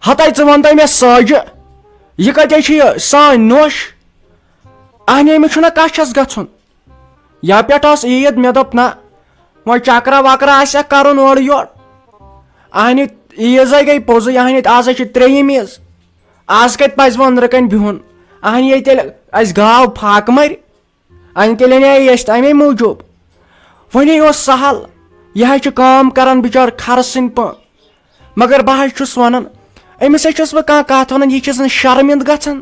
ہتاے ژٕ وَن تہٕ مےٚ ساجہِ یہِ کَتہِ چھِ یہِ سٲنۍ نوش اہنہِ أمِس چھُنہ کَچھَس گژھُن یا پٮ۪ٹھ ٲس عیٖد مےٚ دوٚپ نہ وۄنۍ چکرا وکرا آسہِ کَرُن اورٕ یورٕ اہنہِ عیٖزے گٔے پوٚزُے اہنہِ آز چھِ ترٛیٚیِم عیٖز آز کَتہِ پَزِ وۄنۍ أنٛدرٕ کَنۍ بِہُن اہنہِ ییٚتہِ تیٚلہِ اَسہِ گاو پھاکہٕ مَرِ اَنہِ تیٚلہِ اَنے أسۍ تَمے موٗجوٗب وۄنۍ اوس سہل یہِ حظ چھُ کٲم کران بِچور کھرٕ سٕنٛدۍ پٲٹھۍ مگر بہٕ حظ چھُس وَنان أمِس حظ چھُس بہٕ کانٛہہ کَتھ وَنان یہِ چھُس نہٕ شرمِنٛد گژھان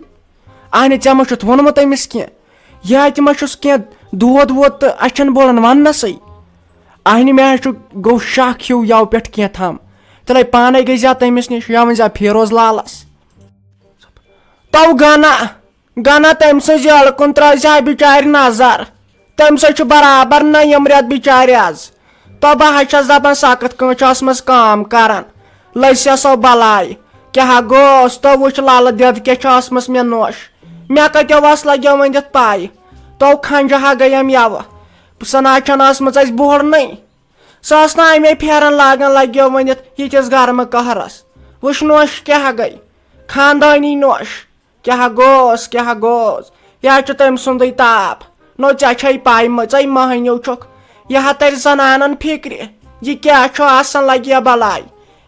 اہنہِ ژےٚ ما چھُتھ ووٚنمُت أمِس کینٛہہ یہِ اَتہِ ما چھُس کینٛہہ دود وود تہٕ اَسہِ چھَنہٕ بولان وَننَسٕے اہنہِ مےٚ حظ چھُ گوٚو شک ہیوٗ یَوٕ پٮ۪ٹھ کینٛہہ تام تیٚلے پانے گٔے زِ تٔمِس نِش یا ؤنۍ زِ فیروز لالس تو گنا تٔمۍ سٕنٛز یٔڑ کُن ترٛٲے زِ بِچارِ نظر تٔمۍ سۭتۍ چھُ برابر نٔیِم رٮ۪تھ بِچارِ آز تو بہٕ حظ چھس دپان سخت کٲنٛسہِ ٲسمٕژ کٲم کران لٔسۍ سۄ بلاے کیٛاہ گوس تو وٕچھ لالہٕ دٮ۪د کیٛاہ چھِ ٲسمٕژ مےٚ نوش مےٚ کَتیو ٲس لگیو ؤنِتھ پاے تو کھنجہِ ہا گٔیم یَوٕ سۄ نہ حظ چھنہٕ ٲسمٕژ اَسہِ بوڑنٕے سۄ ٲس نہٕ اَمے پھیرن لاگان لگیو ؤنِتھ یِتھِس گرمہٕ قہرس وٕچھ نوش کیٛاہ گٔے خاندٲنی نوش کیٛاہ گوس یہِ حظ چھُ تٔمۍ سُنٛدٕے تاپھ نو ژےٚ چھے پاے ژے مٔہنیوٗ چھُکھ یہِ ہا تَرِ زنانن فِکرِ یہِ کیٛاہ چھُ آسان لگہِ بلاے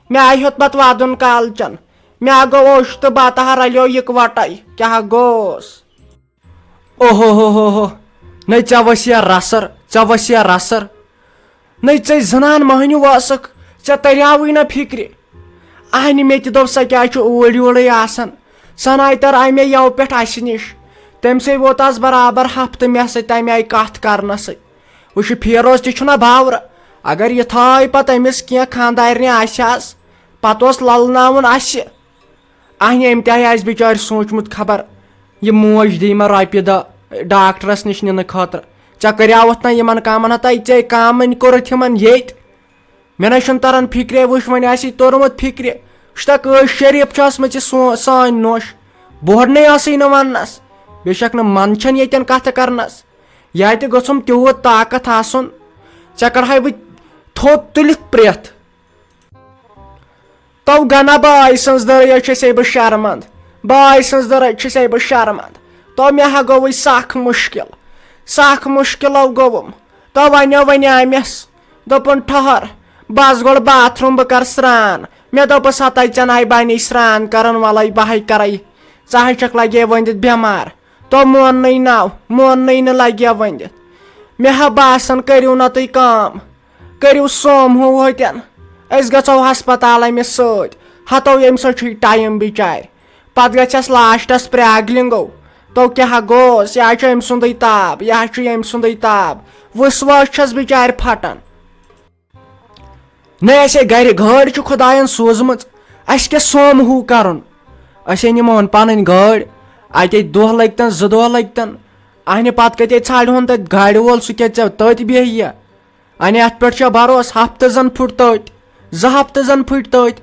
مےٚ آیہِ ہیوٚت پتہٕ وَدُن کالچن مےٚ گوٚو اوٚش تہٕ بتہٕ ہا رلیو یِکوَٹے کیٛاہ گوس اوہو ہو نے ژےٚ ؤسۍ یا رسر نے ژے زنان مٔہنیوٗ ٲسٕکھ ژےٚ تریاوٕے نہ فِکرِ اہنہِ مےٚ تہِ دوٚپ سۄ کیٛازِ چھُ اوٗرۍ یوٗرٕے آسان سۄ ناے تر آیہِ مےٚ یَوٕ پٮ۪ٹھ اَسہِ نِش تٔمۍ سٕے ووت آز برابر ہفتہٕ مےٚ سۭتۍ تَمہِ آیہِ کَتھ کرنَسٕے وٕچھ فیروز تہِ چھُنہ باورٕ اگر یہِ تھٲے پتہٕ أمِس کینٛہہ خاندارنہِ آسہِ حظ پتہٕ اوس للناوُن اَسہِ اہنہِ أمۍ تہِ ہا آسہِ بِچارِ سوٗنٛچمُت خبر یہِ موج دی مےٚ رۄپیہِ دہ ڈاکٹرس نِش نِنہٕ خٲطرٕ ژےٚ کریاوُتھ نہ یِمن کامن ہتاے ژے کامن کوٚرُتھ یِمن ییٚتہِ مےٚ نہ چھُنہٕ تران فِکرے وٕچھ وۄنۍ آسی توٚرمُت فِکرِ وٕچھتا کٲش شریٖف چھِ ٲسمٕژ یہِ سٲنۍ نوش بوڑنٕے ٲسٕے نہٕ وننس بے شک نہٕ من چھنہٕ ییٚتٮ۪ن کتھٕ کرنس یا تہِ گوٚژھُم تیوٗت طاقت آسُن ژےٚ کڑہاے بہٕ تھوٚد تُلِتھ پرٛٮ۪تھ تو گنا باے سٕنٛز دٔرے چھسے بہٕ شرمنٛد تو مےٚ ہا گوٚوُے سکھ مُشکِلو گوٚوُم تو وَنیو وۄنۍ أمِس دوٚپُن ٹھٔہر بس گۄڈٕ باتھ روٗم بہٕ کرٕ سرٛان مےٚ دوٚپُس ہتاے ژےٚ ناے بنے سرٛان کران وَلے بہے کرے ژٕ حظ چھکھ لگے ؤنِتھ بٮ۪مار تو موننٕے نہٕ لگے ؤنِتھ مےٚ ہا باسان کٔرِو نہ تُہۍ کٲم کٔرِو سوموٗ ہوٚتٮ۪ن أسۍ گژھو ہسپتال أمِس سۭتۍ ہتو ییٚمہِ سۭتۍ چھُے ٹایم بِچارِ پتہٕ گژھٮ۪س لاسٹس پرٛیگلِنٛگو تو کیٛاہ گوس یہِ حظ چھُ أمۍ سُنٛدٕے تاپ وٕسوٲس چھس بِچارِ پھٹان نہ اَسے گرِ گٲڑۍ چھُ خۄدایَن سوٗزمٕژ اَسہِ کیٛاہ سومہوٗ کرُن أسے نِمون پنٕنۍ گٲڑۍ اَتے دۄہ لٔگتن 2 دۄہ لٔگتن اَنہِ پتہٕ کَتے ژھانڈہون تَتہِ گاڑِ وول سُہ کیٛاہ ژےٚ تٔتۍ بیٚہہِ اَنہِ اَتھ پٮ۪ٹھ چھا بروسہٕ ہفتہٕ زن پھُٹ تٔتۍ 2 ہفتہٕ زن پھٕٹۍ تٔتۍ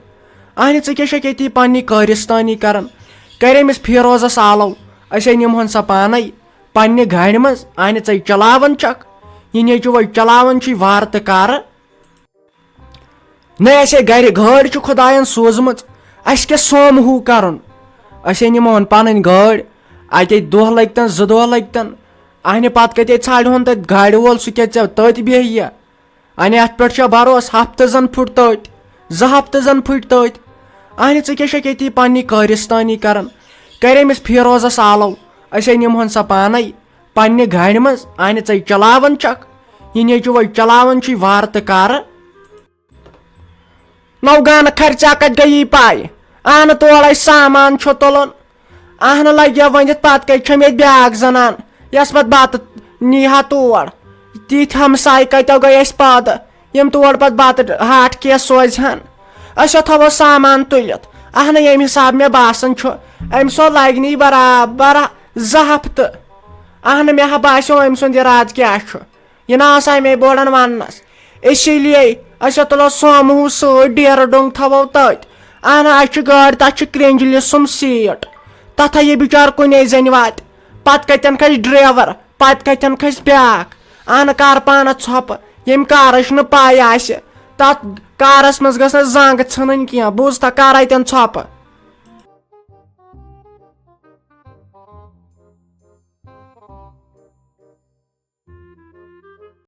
اَنہِ ژٕ کیٛاہ چھکھ ییٚتی پننہِ قٲرِستٲنی کران کر أمِس فیروزس آلو أسے نِمہون سۄ پانے پننہِ گاڑِ منٛز اَنہِ ژے چلاوان چھکھ یہِ نیچوٗ چلاوان چھُے وارٕ تہٕ کارٕ نہ اَسے گرِ گٲڑۍ چھُ خۄدایَن سوٗزمٕژ اَسہِ کیٛاہ سومہوٗ کرُن أسے نِمون پنٕنۍ گٲڑۍ اَتے دۄہ لٔگتن 2 دۄہ لٔگتن اَنہِ پتہٕ کَتے ژھانڈہون تَتہِ گاڑِ وول سُہ کیٛاہ ژےٚ تٔتۍ بیٚہہِ اَنہِ اَتھ پٮ۪ٹھ چھا بروسہٕ ہفتہٕ زن پھُٹ تٔتۍ 2 ہفتہٕ زن پھٕٹۍ تٔتۍ اَنہِ ژٕ کیٛاہ چھکھ ییٚتی پننہِ قٲرِستٲنی کران کر أمِس فیروزس آلو أسے نِمہون سۄ پانے پننہِ گاڑِ منٛز اَنہِ ژے چلاوان چھکھ یہِ نیچوٗ چلاوان چھُے وارٕ تہٕ کارٕ نو گانہٕ خرچا کتہِ گٔیی پاے اہنہٕ تورے سامان چھُ تُلُن اہنہٕ لگہِ ؤنِتھ پتہٕ کتہِ چھم ییٚتہِ بیاکھ زنان یۄس پتہٕ بتہٕ نی ہا تور تِتھۍ ہمساے کتیو گٔے اسہِ پٲدٕ یِم تور پتہٕ بتہٕ ہاٹھ کیس سوزہن أسۍ تھاوو سامان تُلِتھ اہنہٕ ییٚمہِ حساب مےٚ باسان چھُ أمۍ سُنٛد لگنی برابر 2 ہفتہٕ اہنہٕ مےٚ ہا باسیو أمۍ سُنٛد ارادٕ کیٛاہ چھُ یہِ نہ ٲس اَمے بوڑن وننس اسی لیے أسۍ تُلو سوموٗ سۭتۍ ڈیرٕ ڈوٚنگ تھاوو تٔتۍ اہنہٕ اَسہِ چھُ گٲڑۍ تتھ چھِ کرٛنجلہِ سُم سیٖٹ تتھ ہا یہِ بِچار کُنے زنہِ واتہِ پتہٕ کتٮ۪ن کھسہِ ڈرایور پتہٕ کتٮ۪ن کھسہِ بیاکھ اہنہٕ کر پانس ژھۄپہٕ ییٚمہِ کارٕچ نہٕ پاے آسہِ تتھ کارس منٛز گٔژھ نہٕ زنٛگ ژھٕنٕنۍ کینٛہہ بوٗزتھا کر اتٮ۪ن ژھۄپہٕ